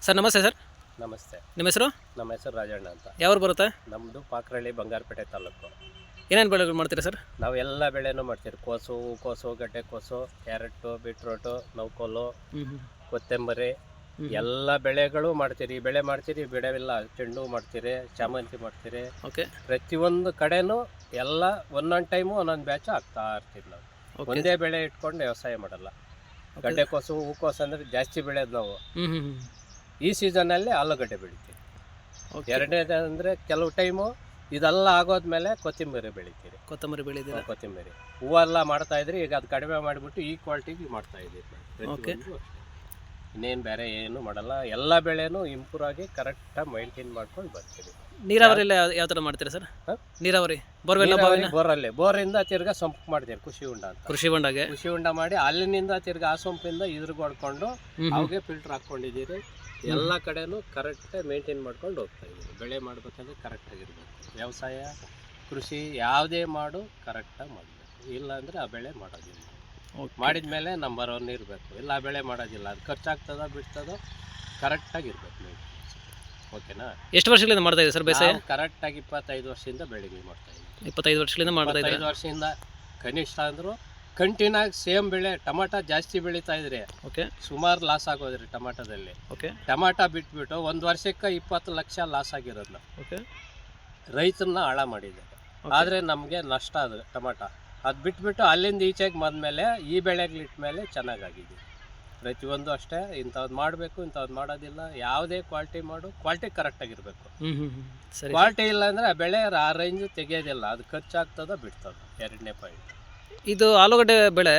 Sir ನಮಸ್ತೆ sir. ನಮಸ್ತೆ. ನಿಮ್ಮ ಹೆಸರು? ನಮ್ಮ ಹೆಸರು ರಾಜಣ್ಣ ಅಂತ. ಯಾವ್ರು ಬರುತ್ತೆ? ನಮ್ಮದು ಪಾಕ್ರಳ್ಳಿ ಬಂಗಾರಪೇಟೆ ತಾಲೂಕು. ಏನೇನು ಬೆಳೆಗಳು ಮಾಡ್ತೀರಾ ಸರ್? ನಾವು ಎಲ್ಲ ಬೆಳೆನೂ ಮಾಡ್ತೀವಿ. ಕೋಸು, ಹೂಕೋಸು, ಗಡ್ಡೆಕೋಸು, ಕ್ಯಾರೆಟು, ಬೀಟ್ರೋಟು, ನೌಕೋಲು, ಕೊತ್ತಂಬರಿ ಎಲ್ಲ ಬೆಳೆಗಳು ಮಾಡ್ತೀರಿ. ಈ ಬೆಳೆ ಮಾಡ್ತೀರಿ, ಈ ಬೆಳೆವಿಲ್ಲ ಚೆಂಡು ಮಾಡ್ತೀರಿ, ಚಾಮಂತಿ ಮಾಡ್ತೀರಿ. ಓಕೆ. ಪ್ರತಿಯೊಂದು ಕಡೆನೂ ಎಲ್ಲ ಒಂದೊಂದು ಟೈಮು ಒಂದೊಂದು ಬ್ಯಾಚ್ ಆಗ್ತಾ ಇರ್ತೀವಿ ನಾವು. ಒಂದೇ ಬೆಳೆ ಇಟ್ಕೊಂಡು ವ್ಯವಸಾಯ ಮಾಡಲ್ಲ. ಗಡ್ಡೆಕೋಸು, ಹೂಕೋಸು ಅಂದರೆ ಜಾಸ್ತಿ ಬೆಳೆಯೋದು ನಾವು. ಈ ಸೀಸನಲ್ಲಿ ಆಲೂಗಡ್ಡೆ ಬೆಳಿತೀವಿ. ಎರಡನೇದು ಅಂದರೆ ಕೆಲವು ಟೈಮು ಇದೆಲ್ಲ ಆಗೋದ್ಮೇಲೆ ಕೊತ್ತಂಬರಿ ಬೆಳಿತೀರಿ. ಕೊತ್ತಂಬರಿ ಬೆಳೆದಿಲ್ಲ? ಕೊತ್ತಂಬರಿ ಹೂವೆಲ್ಲ ಮಾಡ್ತಾ ಇದ್ರಿ, ಈಗ ಅದು ಕಡಿಮೆ ಮಾಡಿಬಿಟ್ಟು ಈ ಕ್ವಾಲಿಟಿಗೆ ಮಾಡ್ತಾ ಇದ್ದೀವಿ. ಇನ್ನೇನು ಬೇರೆ ಏನು ಮಾಡಲ್ಲ. ಎಲ್ಲ ಬೆಳೆನೂ ಇಂಪ್ರೂವ್ ಆಗಿ ಕರೆಕ್ಟಾಗಿ ಮೈಂಟೈನ್ ಮಾಡ್ಕೊಂಡು ಬರ್ತೀವಿ. ನೀರಾವರಿ ಎಲ್ಲ ಯಾವ ಥರ ಮಾಡ್ತೀರಾ ಸರ್? ನೀರಾವರಿ ಬೋರಲ್ಲಿ ಬೋರಿಂದ ತಿರ್ಗಾ ಸೊಂಪು ಮಾಡ್ತೀವಿ. ಕೃಷಿ ಹೊಂಡ ಅಂತ. ಕೃಷಿ ಹೊಂಡಗೆ ಕೃಷಿ ಹೊಂಡ ಮಾಡಿ ಅಲ್ಲಿನಿಂದ ತಿರ್ಗಾ ಆ ಸೊಂಪಿಂದ ಇದ್ರಿಗೆ ಹೊಡ್ಕೊಂಡು ಅವಾಗೆ ಫಿಲ್ಟರ್ ಹಾಕ್ಕೊಂಡಿದ್ದೀರಿ. ಎಲ್ಲ ಕಡೆನೂ ಕರೆಕ್ಟಾಗಿ ಮೇಂಟೈನ್ ಮಾಡ್ಕೊಂಡು ಹೋಗ್ತಾ ಇದ್ದೀವಿ. ಬೆಳೆ ಮಾಡ್ಬೇಕಂದ್ರೆ ಕರೆಕ್ಟಾಗಿರ್ಬೇಕು. ವ್ಯವಸಾಯ ಕೃಷಿ ಯಾವುದೇ ಮಾಡು ಕರೆಕ್ಟಾಗಿ ಮಾಡಬೇಕು. ಇಲ್ಲ ಅಂದರೆ ಆ ಬೆಳೆ ಮಾಡೋದಿಲ್ಲ. ಮಾಡಿದ ಮೇಲೆ ನಂಬರ್ 1 ಇರಬೇಕು. ಇಲ್ಲ ಆ ಬೆಳೆ ಮಾಡೋದಿಲ್ಲ. ಅದು ಖರ್ಚಾಗ್ತದೋ ಬಿಡ್ತದೋ ಕರೆಕ್ಟಾಗಿರ್ಬೇಕು ಮೇಂಟೆನೆನ್ಸ್. ಓಕೆನಾ? ಎಷ್ಟು ವರ್ಷಗಳಿಂದ ಮಾಡ್ತಾ ಇದ್ದೀವಿ ಸರ್ ಬೇಸಾಯ? ಕರೆಕ್ಟಾಗಿ 25 ವರ್ಷದಿಂದ ಬೆಳೆಗೆ ಮಾಡ್ತಾ ಇದ್ದೀವಿ. 25 ವರ್ಷಗಳಿಂದ ಮಾಡ್ತಾ ಇದ್ದೀವಿ. 25 ವರ್ಷದಿಂದ ಕನಿಷ್ಠ ಅಂದರೂ ಕಂಟಿನ್ಯೂಗಿ ಸೇಮ್ ಬೆಳೆ. ಟೊಮಾಟೊ ಜಾಸ್ತಿ ಬೆಳೀತಾ ಇದ್ರೆ ಓಕೆ, ಸುಮಾರು ಲಾಸ್ ಆಗೋದ್ರಿ ಟೊಮಾಟೋದಲ್ಲಿ. ಓಕೆ. ಟೊಮಾಟೊ ಬಿಟ್ಬಿಟ್ಟು ಒಂದು ವರ್ಷಕ್ಕೆ 20 ಲಕ್ಷ ಲಾಸ್ ಆಗಿರೋದು. ಓಕೆ. ರೈತರನ್ನ ಹಾಳ ಮಾಡಿದ್ದಾರೆ. ಆದರೆ ನಮಗೆ ನಷ್ಟ ಅದು ಟೊಮಾಟೊ. ಅದು ಬಿಟ್ಬಿಟ್ಟು ಅಲ್ಲಿಂದ ಈಚೆಗೆ ಬಂದಮೇಲೆ ಈ ಬೆಳೆಗಳಿಟ್ಮೇಲೆ ಚೆನ್ನಾಗಾಗಿದೆ. ಪ್ರತಿಯೊಂದು ಅಷ್ಟೇ. ಇಂಥದ್ದು ಮಾಡಬೇಕು, ಇಂಥದ್ದು ಮಾಡೋದಿಲ್ಲ. ಯಾವುದೇ ಕ್ವಾಲಿಟಿ ಮಾಡು, ಕ್ವಾಲಿಟಿ ಕರೆಕ್ಟಾಗಿರಬೇಕು. ಕ್ವಾಲಿಟಿ ಇಲ್ಲ ಅಂದರೆ ಆ ಬೆಳೆ ಆ ರೇಂಜ್ ತೆಗೆಯೋದಿಲ್ಲ. ಅದು ಖರ್ಚಾಗ್ತದೋ ಬಿಡ್ತದೋ. ಎರಡನೇ ಪಾಯಿಂಟ್. ಇದು ಆಲೂಗಡ್ಡೆ ಬೆಳೆ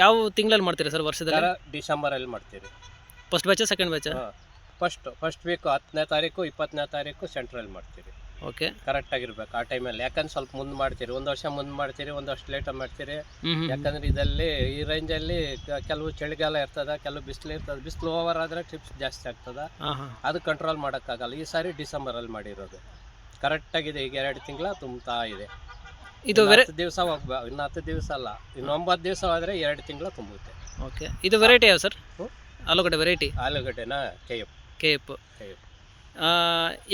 ಯಾವ ತಿಂಗಳಲ್ಲಿ ಮಾಡ್ತೀರಾ ಸರ್ ವರ್ಷದಲ್ಲಿ? ಡಿಸೆಂಬರಲ್ಲಿ ಮಾಡ್ತೀರಿ. First batch, second batch? First week 10ನೇ ತಾರೀಕು 20ನೇ ತಾರೀಕು ಸೆಂಟ್ರಲ್ಲಿ ಮಾಡ್ತೀರಿ. ಓಕೆ. ಕರೆಕ್ಟಾಗಿರ್ಬೇಕು ಆ ಟೈಮಲ್ಲಿ. ಯಾಕಂದ್ರೆ ಸ್ವಲ್ಪ ಮುಂದೆ ಮಾಡ್ತೀರಿ, ಒಂದು ವರ್ಷ ಮುಂದೆ ಮಾಡ್ತೀರಿ, ಒಂದು ವರ್ಷ ಲೇಟಾಗಿ ಮಾಡ್ತೀರಿ. ಯಾಕಂದ್ರೆ ಇದರಲ್ಲಿ ಈ ರೇಂಜಲ್ಲಿ ಕೆಲವು ಚಳಿಗಾಲ ಇರ್ತದೆ, ಕೆಲವು ಬಿಸಿಲು ಇರ್ತದೆ. ಬಿಸಿಲು ಓವರ್ ಆದರೆ ಟ್ರಿಪ್ಸ್ ಜಾಸ್ತಿ ಆಗ್ತದೆ. ಅದು ಕಂಟ್ರೋಲ್ ಮಾಡೋಕ್ಕಾಗಲ್ಲ. ಈ ಸಾರಿ ಡಿಸೆಂಬರಲ್ಲಿ ಮಾಡಿರೋದು ಕರೆಕ್ಟಾಗಿದೆ. ಈಗ 2 ತಿಂಗಳ ತುಂಬ್ತಾ ಇದೆ. ಇದು 10 ದಿವಸ ಇನ್ನು 10 ದಿವಸ ಅಲ್ಲ, ಇನ್ನು 9 ದಿವಸ ಆದರೆ 2 ತಿಂಗಳ ತುಂಬುತ್ತೆ. ಓಕೆ. ಇದು ವೆರೈಟಿ ಯಾವ ಸರ್? ಆಲೂಗಡ್ಡೆ ವೆರೈಟಿ? ಆಲೂಗಡ್ಡೆನಾ ಕೆ ಎಫ್.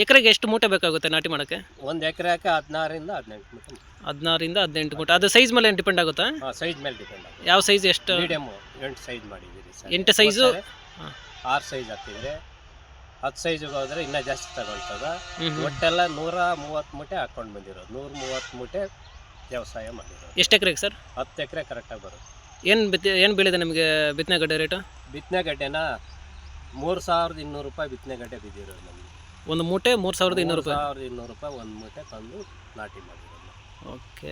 ಎಕರೆಗೆ ಎಷ್ಟು ಮೂಟೆ ಬೇಕಾಗುತ್ತೆ ನಾಟಿ ಮಾಡೋಕ್ಕೆ? 1 ಎಕರೆಗೆ 16ರಿಂದ 18 ಮೂಟೆ. 16ರಿಂದ 18 ಮೂಟೆ. ಅದು ಸೈಜ್ ಮೇಲೆ ಡಿಪೆಂಡ್ ಆಗುತ್ತಾ? ಸೈಜ್ ಮೇಲೆ ಡಿಪೆಂಡ್ ಆಗುತ್ತೆ. ಯಾವ ಸೈಜ್? ಎಷ್ಟು? ಮೀಡಿಯಮ್ 8 ಸೈಜ್ ಮಾಡಿದ್ದೀರಿ ಸರ್. 8 ಸೈಜು? 6 ಸೈಜ್ ಹಾಕಿದ್ರೆ 10 ಸೈಜಿಗೆ ಹೋದರೆ ಇನ್ನೂ ಜಾಸ್ತಿ ತಗೊಳ್ತದ. ಒಟ್ಟೆಲ್ಲ 130 ಮೂಟೆ ಹಾಕ್ಕೊಂಡು ಬಂದಿರೋದು. 130 ಮೂಟೆ ವ್ಯವಸಾಯ ಮಾಡಿರೋದು. ಎಷ್ಟು ಎಕರೆಗೆ ಸರ್? 10 ಎಕರೆ ಕರೆಕ್ಟಾಗಿ ಬರುತ್ತೆ. ಏನು ಬೀಳಿದೆ ನಿಮಗೆ ಬಿತ್ತನೆ ಗಡ್ಡೆ ರೇಟು? ಬಿತ್ತನೆ ಗಡ್ಡೆನ 3200 ರೂಪಾಯಿ ಬಿತ್ತನೆ ಗಡ್ಡೆ ಬಿದ್ದಿರೋದು ನಮಗೆ. ಒಂದು ಮೂಟೆ 3200 ರೂಪಾಯಿ? 3200 ರೂಪಾಯಿ ಒಂದು ಮೂಟೆ ತಂದು ನಾಟಿ ಮಾಡಿರೋದು. ಓಕೆ.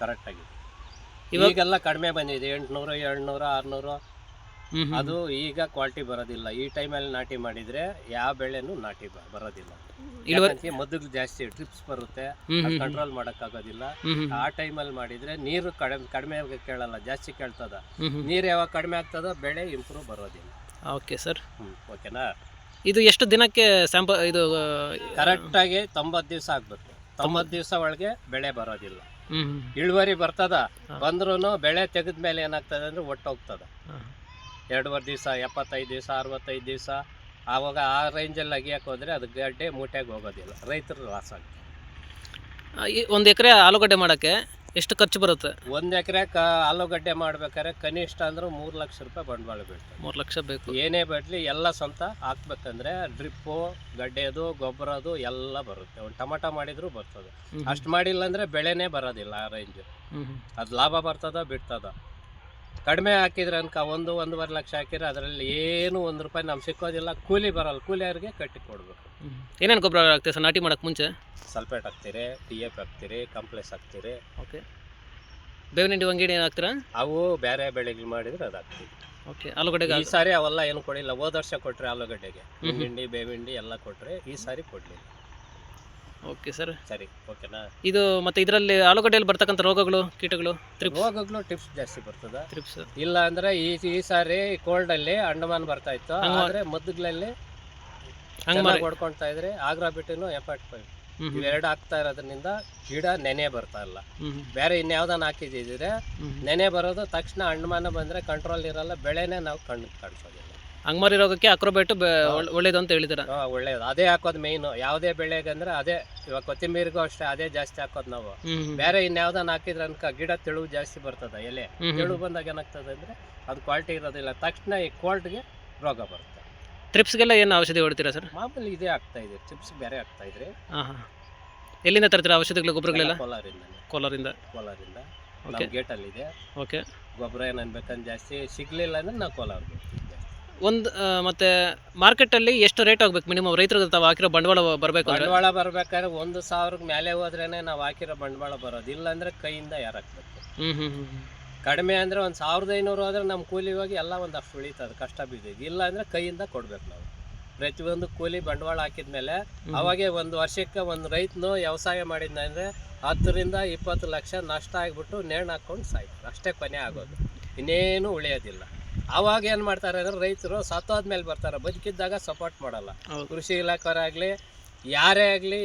ಕರೆಕ್ಟಾಗಿ ಇವಾಗೆಲ್ಲ ಕಡಿಮೆ ಬಂದಿದೆ. 800, 700, 600. ಅದು ಈಗ ಕ್ವಾಲಿಟಿ ಬರೋದಿಲ್ಲ. ಈ ಟೈಮಲ್ಲಿ ನಾಟಿ ಮಾಡಿದರೆ ಯಾವ ಬೆಳೆನೂ ನಾಟಿ ಬರೋದಿಲ್ಲ. ಮದ್ದುಗಳು ಜಾಸ್ತಿ ಟ್ರಿಪ್ಸ್ ಬರುತ್ತೆ, ಕಂಟ್ರೋಲ್ ಮಾಡೋಕ್ಕಾಗೋದಿಲ್ಲ. ಆ ಟೈಮಲ್ಲಿ ಮಾಡಿದರೆ ನೀರು ಕಡಿಮೆ ಕೇಳಲ್ಲ, ಜಾಸ್ತಿ ಕೇಳ್ತದ. ನೀರು ಯಾವಾಗ ಕಡಿಮೆ ಆಗ್ತದೋ ಬೆಳೆ ಇಂಪ್ರೂವ್ ಬರೋದಿಲ್ಲ. Okay sir. ಓಕೆನಾ? ಇದು ಎಷ್ಟು ದಿನಕ್ಕೆ ಸ್ಯಾಂಪಲ್? ಇದು ಕರೆಕ್ಟಾಗಿ 90 ದಿವಸ ಆಗಬೇಕು. 90 ದಿವಸ ಒಳಗೆ ಬೆಳೆ ಬರೋದಿಲ್ಲ. ಇಳುವರಿ ಬರ್ತದ. ಬಂದ್ರೂ ಬೆಳೆ ತೆಗೆದ ಮೇಲೆ ಏನಾಗ್ತದೆ ಅಂದರೆ ಒಟ್ಟೋಗ್ತದೆ. 2.5 ದಿವಸ, 75 ದಿವಸ, 65 ದಿವಸ. ಆವಾಗ ಆ ರೇಂಜಲ್ಲಿ ಅಗಿಯಕ್ಕೆ ಹೋದರೆ ಅದು ಗಡ್ಡೆ ಮೂಟೆಗೆ ಹೋಗೋದಿಲ್ಲ. ರೈತರು ಲಾಸ್ ಆಗ್ತದೆ. 1 ಎಕರೆ ಆಲೂಗಡ್ಡೆ ಮಾಡೋಕ್ಕೆ ಎಷ್ಟು ಖರ್ಚು ಬರುತ್ತೆ? 1 ಎಕರೆ ಆಲೂಗಡ್ಡೆ ಮಾಡ್ಬೇಕಾದ್ರೆ ಕನಿಷ್ಠ ಅಂದ್ರೆ 3 ಲಕ್ಷ ರೂಪಾಯಿ ಬಂಡವಾಳ ಬೀಳ್ತದೆ. 3 ಲಕ್ಷ ಬೇಕು. ಏನೇ ಬರಲಿ ಎಲ್ಲ ಸ್ವಂತ ಹಾಕ್ಬೇಕಂದ್ರೆ ಡ್ರಿಪ್ಪು, ಗಡ್ಡೆದು, ಗೊಬ್ಬರದು ಎಲ್ಲ ಬರುತ್ತೆ. ಒಂದು ಟೊಮಾಟೊ ಮಾಡಿದ್ರು ಬರ್ತದೆ. ಅಷ್ಟು ಮಾಡಿಲ್ಲ ಅಂದರೆ ಬೆಳೆನೇ ಬರೋದಿಲ್ಲ ಆ ರೇಂಜ್. ಅದು ಲಾಭ ಬರ್ತದ ಬಿಡ್ತದ. ಕಡಿಮೆ ಹಾಕಿದ್ರೆ ಅನ್ಕ 1-1.5 ಲಕ್ಷ ಹಾಕಿದ್ರೆ ಅದರಲ್ಲಿ ಏನು 1 ರೂಪಾಯಿ ನಮ್ಗೆ ಸಿಕ್ಕೋದಿಲ್ಲ. ಕೂಲಿ ಬರಲ್ಲ. ಕೂಲಿಯವ್ರಿಗೆ ಕಟ್ಟಿ ಕೊಡ್ಬೇಕು. ಏನೇನು ಗೊಬ್ಬರ ಹಾಕ್ತೀವಿ ಸರ್ ನಾಟಿ ಮಾಡೋಕ್ಕೆ ಮುಂಚೆ? ಸಲ್ಫೇಟ್ ಹಾಕ್ತೀರಿ, DAP ಹಾಕ್ತೀರಿ, ಕಾಂಪ್ಲೆಕ್ಸ್ ಹಾಕ್ತೀರಿ. ಓಕೆ. ಬೇವಿನ ಹಿಂಡಿ, ವಂಗಿಡಿ ಏನು ಹಾಕ್ತೀರಾ? ಅವು ಬೇರೆ ಬೆಳೆಗಳು ಮಾಡಿದ್ರೆ ಅದು ಹಾಕ್ತೀವಿ. ಓಕೆ. ಆಲೂಗಡ್ಡೆಗೆ ಈ ಸಾರಿ ಅವೆಲ್ಲ ಏನು ಕೊಡಿಲ್ಲ. ಹೋದ ವರ್ಷ ಕೊಟ್ಟರೆ ಆಲೂಗಡ್ಡೆಗೆ ಹಿಂಡಿ, ಬೇವಿಂಡಿ ಎಲ್ಲ ಕೊಟ್ಟರೆ ಈ ಸಾರಿ ಕೊಡಲಿಲ್ಲ. Okay sir. ಸರಿ, ಓಕೆನಾ? ಇದು ಮತ್ತೆ ಇದರಲ್ಲಿ ಆಲೂಗಡ್ಡೆಯಲ್ಲಿ ಬರ್ತಕ್ಕಂಥ ರೋಗಗಳು, ಕೀಟಗಳು, ರೋಗಗಳು ಟಿಪ್ಸ್ ಜಾಸ್ತಿ ಬರ್ತದೆ. ಟ್ರಿಪ್ಸ್ ಇಲ್ಲ ಅಂದ್ರೆ ಈ ಸಾರಿ ಕೋಲ್ಡಲ್ಲಿ ಅಂಡಮಾನ್ ಬರ್ತಾ ಇತ್ತು. ಆದರೆ ಮದ್ದುಗಳಲ್ಲಿ ಹೊಡ್ಕೊಳ್ತಾ ಇದ್ರೆ ಆಗ್ರಾಬಿಟಿನು F85 ಇವೆರಡು ಆಗ್ತಾ ಇರೋದ್ರಿಂದ ಗಿಡ ನೆನೆ ಬರ್ತಾ ಇಲ್ಲ. ಬೇರೆ ಇನ್ಯಾವ್ದನ್ನ ಹಾಕಿದ್ರೆ ನೆನೆ ಬರೋದು ತಕ್ಷಣ ಅಂಡಮಾನ ಬಂದರೆ ಕಂಟ್ರೋಲ್ ಇರಲ್ಲ. ಬೆಳೆನೇ ನಾವು ಕಣ್ಣು ಕಾಣಿಸೋದಿಲ್ಲ. ಅಂಗಮಾರಿ ರೋಗಕ್ಕೆ ಅಕ್ರೋಬೈಟ್ ಒಳ್ಳೇದು ಅಂತ ಹೇಳಿದ್ದೀರಾ? ಒಳ್ಳೇದು ಅದೇ ಹಾಕೋದು ಮೇಯ್ನು. ಯಾವುದೇ ಬೆಳೆಗಂದ್ರೆ ಅದೇ. ಇವಾಗ ಕೊತ್ತಿಂಬರಿಗೂ ಅಷ್ಟೇ ಅದೇ ಜಾಸ್ತಿ ಹಾಕೋದು ನಾವು. ಬೇರೆ ಇನ್ಯಾವ್ದನ್ನ ಹಾಕಿದ್ರೆ ಅನ್ಕ ಗಿಡ ತೆಳು ಜಾಸ್ತಿ ಬರ್ತದ, ಎಲೆ ತೆಳು ಬಂದಾಗ ಏನಾಗ್ತದೆ ಅಂದ್ರೆ ಅದು ಕ್ವಾಲಿಟಿ ಇರೋದಿಲ್ಲ, ತಕ್ಷಣ ಈ ಕೋಲ್ಡ್ಗೆ ರೋಗ ಬರುತ್ತೆ. ಟ್ರಿಪ್ಸ್ಗೆಲ್ಲ ಏನು ಔಷಧಿ ಹೊಡ್ತೀರಾ ಸರ್? ಮಾಮೂಲಿ ಇದೇ ಆಗ್ತಾ ಇದೆ, ಚಿಪ್ಸ್ ಬೇರೆ ಆಗ್ತಾ ಇದ್ರಿ. ಹಾಂ ಹಾಂ. ಎಲ್ಲಿಂದ ತರ್ತೀರಾ ಔಷಧಿಗಳು, ಗೊಬ್ಬರಗಳೆಲ್ಲ? ಕೋಲಾರಿಂದ ಕೋಲಾರಿಂದ. ನಮ್ಮ ಗೇಟಲ್ಲಿದೆ. ಓಕೆ. ಗೊಬ್ಬರ ಏನು ಅನ್ಬೇಕಂದ್ರೆ ಜಾಸ್ತಿ ಸಿಗ್ಲಿಲ್ಲ ಅಂದ್ರೆ ನಾವು ಕೋಲಾರ್ಗೆ. ಒಂದು ಮತ್ತು ಮಾರ್ಕೆಟಲ್ಲಿ ಎಷ್ಟು ರೇಟ್ ಹೋಗ್ಬೇಕು ಮಿನಿಮಮ್ ರೈತರಿಗೆ ತಾವು ಹಾಕಿರೋ ಬಂಡವಾಳ ಬರಬೇಕು? ಬಂಡವಾಳ ಬರ್ಬೇಕಾದ್ರೆ 1,000 ಮೇಲೆ ಹೋದ್ರೇನೆ ನಾವು ಹಾಕಿರೋ ಬಂಡವಾಳ ಬರೋದು, ಇಲ್ಲ ಅಂದ್ರೆ ಕೈಯಿಂದ ಯಾರು ಹಾಕ್ಬೇಕು. ಕಡಿಮೆ ಅಂದ್ರೆ 1,500 ಹೋದ್ರೆ ನಮ್ಮ ಕೂಲಿ ಹೋಗಿ ಎಲ್ಲ ಒಂದಷ್ಟು ಉಳಿತದೆ, ಕಷ್ಟ ಬಿದ್ದಿದ್ದು. ಇಲ್ಲ ಅಂದ್ರೆ ಕೈಯಿಂದ ಕೊಡ್ಬೇಕು ನಾವು. ಪ್ರತಿಯೊಂದು ಕೂಲಿ ಬಂಡವಾಳ ಹಾಕಿದ್ಮೇಲೆ ಅವಾಗೆ ಒಂದು ವರ್ಷಕ್ಕೆ ಒಂದು ರೈತನು ವ್ಯವಸಾಯ ಮಾಡಿದ್ನಂದ್ರೆ 10 to 20 ಲಕ್ಷ ನಷ್ಟ ಆಗಿಬಿಟ್ಟು ನೇಣು ಹಾಕೊಂಡು ಸಾಯ್ತಾರೆ, ಅಷ್ಟೇ ಕೊನೆ ಆಗೋದು, ಇನ್ನೇನು ಉಳಿಯೋದಿಲ್ಲ. ಅವಾಗ ಏನು ಮಾಡ್ತಾರೆ ಅಂದ್ರೆ ರೈತರು ಸತ್ತೋದ್ಮೇಲೆ ಬರ್ತಾರೆ, ಬದುಕಿದ್ದಾಗ ಸಪೋರ್ಟ್ ಮಾಡಲ್ಲ. ಕೃಷಿ ಇಲಾಖೆಯವರಾಗಲಿ ಯಾರೇ ಆಗಲಿ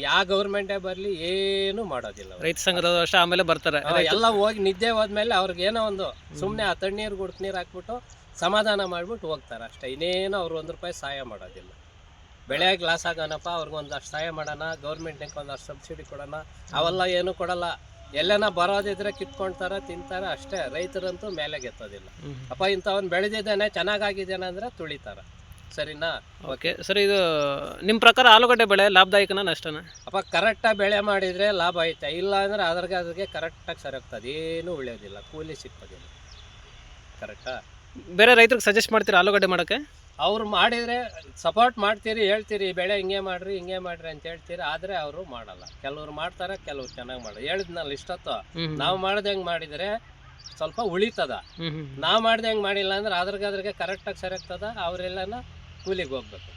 ಯಾವ ಗೌರ್ಮೆಂಟೇ ಬರಲಿ ಏನು ಮಾಡೋದಿಲ್ಲ. ರೈತ ಸಂಘದವರು ಅಷ್ಟೇ ಆಮೇಲೆ ಬರ್ತಾರೆ, ಎಲ್ಲ ಹೋಗಿ ನಿದ್ದೆ ಹೋದ್ಮೇಲೆ ಅವ್ರಿಗೆ ಏನೋ ಒಂದು ಸುಮ್ಮನೆ ಆ ತಣ್ಣೀರು ಗುಡ್ಕ ನೀರು ಹಾಕ್ಬಿಟ್ಟು ಸಮಾಧಾನ ಮಾಡಿಬಿಟ್ಟು ಹೋಗ್ತಾರೆ ಅಷ್ಟೇ, ಇನ್ನೇನು ಅವ್ರು 1 ರೂಪಾಯಿ ಸಹಾಯ ಮಾಡೋದಿಲ್ಲ. ಬೆಳೆಯಾಗಿ ಲಾಸ್ ಆಗೋಣಪ್ಪ, ಅವ್ರಿಗೆ ಒಂದಷ್ಟು ಸಹಾಯ ಮಾಡೋಣ, ಗೌರ್ಮೆಂಟ್ನಿಗೆ ಒಂದಷ್ಟು ಸಬ್ಸಿಡಿ ಕೊಡೋಣ, ಅವೆಲ್ಲ ಏನು ಕೊಡಲ್ಲ. ಎಲ್ಲನ ಬರೋದಿದ್ರೆ ಕಿತ್ಕೊಳ್ತಾರೆ, ತಿಂತಾರೆ ಅಷ್ಟೇ. ರೈತರಂತೂ ಮೇಲೆ ಗೆತ್ತೋದಿಲ್ಲ. ಅಪ್ಪ ಇಂಥವನ್ನ ಬೆಳೆದಿದ್ದಾನೆ, ಚೆನ್ನಾಗಿದ್ದಾನೆ ಅಂದ್ರೆ ತುಳಿತಾರ. ಸರಿನಾ? Okay sir. ಇದು ನಿಮ್ಮ ಪ್ರಕಾರ ಆಲೂಗಡ್ಡೆ ಬೆಳೆ ಲಾಭದಾಯಕನ ನಷ್ಟನ? ಅಪ್ಪ ಕರೆಕ್ಟಾಗಿ ಬೆಳೆ ಮಾಡಿದರೆ ಲಾಭ ಐತೆ, ಇಲ್ಲ ಅಂದ್ರೆ ಅದ್ರಿಗೆ ಕರೆಕ್ಟಾಗಿ ಸರಿಯಾಗ್ತದೆ, ಏನೂ ಉಳಿಯೋದಿಲ್ಲ, ಕೂಲಿ ಸಿಕ್ಕೋದಿಲ್ಲ. ಕರೆಕ್ಟಾ? ಬೇರೆ ರೈತರಿಗೆ ಸಜೆಸ್ಟ್ ಮಾಡ್ತೀರಾ ಆಲೂಗಡ್ಡೆ ಮಾಡೋಕ್ಕೆ? ಅವ್ರು ಮಾಡಿದರೆ ಸಪೋರ್ಟ್ ಮಾಡ್ತೀರಿ, ಹೇಳ್ತೀರಿ ಬೆಳೆ ಹಿಂಗೆ ಮಾಡ್ರಿ ಅಂತ ಹೇಳ್ತೀರಿ, ಆದರೆ ಅವರು ಮಾಡಲ್ಲ. ಕೆಲವ್ರು ಮಾಡ್ತಾರೆ, ಕೆಲವ್ರು ಚೆನ್ನಾಗಿ ಮಾಡೋದು. ಹೇಳಿದ್ನಲ್ಲ ಇಷ್ಟೊತ್ತು, ನಾವು ಮಾಡ್ದಂಗೆ ಮಾಡಿದರೆ ಸ್ವಲ್ಪ ಉಳಿತದ. ನಾವು ಮಾಡ್ದಂಗೆ ಮಾಡಿಲ್ಲ ಅಂದ್ರೆ ಅದ್ರಿಗೆ ಕರೆಕ್ಟಾಗಿ ಸರಿಯಾಗ್ತದ. ಅವರೆಲ್ಲನ ಕೂಲಿಗೆ ಹೋಗ್ಬೇಕು.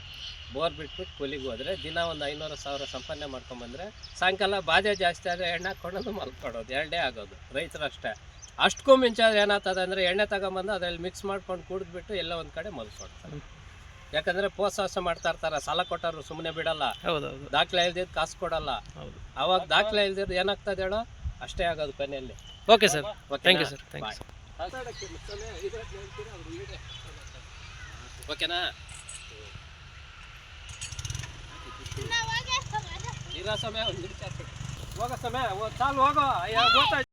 ಬೋರ್ ಬಿಟ್ಬಿಟ್ಟು ಕೂಲಿಗೆ ಹೋದರೆ ದಿನ ಒಂದು 500-1000 ಸಂಪಾದನೆ ಮಾಡ್ಕೊಂಬಂದ್ರೆ ಸಾಯಂಕಾಲ ಬಾಧೆ ಜಾಸ್ತಿ ಆದರೆ ಎಣ್ಣೆ ಹಾಕ್ಕೊಂಡು ಮಲ್ಕೊಡೋದು, 2 ಆಗೋದು. ರೈತರು ಅಷ್ಟೇ. ಅಷ್ಟಕ್ಕೂ ಮಿಂಚ ಏನಾಗ್ತದೆ ಅಂದರೆ ಎಣ್ಣೆ ತಗೊಂಬಂದು ಅದ್ರಲ್ಲಿ ಮಿಕ್ಸ್ ಮಾಡ್ಕೊಂಡು ಕುಡಿದ್ಬಿಟ್ಟು ಎಲ್ಲ ಒಂದು ಕಡೆ ಮಲ್ಕೊಡ್ತಾರೆ. ಯಾಕಂದರೆ ಪೋಸಾಸ ಮಾಡ್ತಾ ಇರ್ತಾರೆ, ಸಾಲ ಕೊಟ್ಟರು ಸುಮ್ಮನೆ ಬಿಡಲ್ಲ, ದಾಖಲೆ ಇಲ್ದಿದ್ದು ಕಾಸು ಕೊಡಲ್ಲ. ಅವಾಗ ದಾಖಲೆ ಇಲ್ದಿದ್ದು ಏನಾಗ್ತದೆ ಹೇಳೋ, ಅಷ್ಟೇ ಆಗೋದು ಕೊನೆಯಲ್ಲಿ. Okay sir, thank you sir. ಓಕೆನಾ? ಇರೋ ಸಮಯ ಒಂದು ನಿಮಿಷ ಹೋಗೋ ಸಮಯ ಚಾಲು ಹೋಗೋ.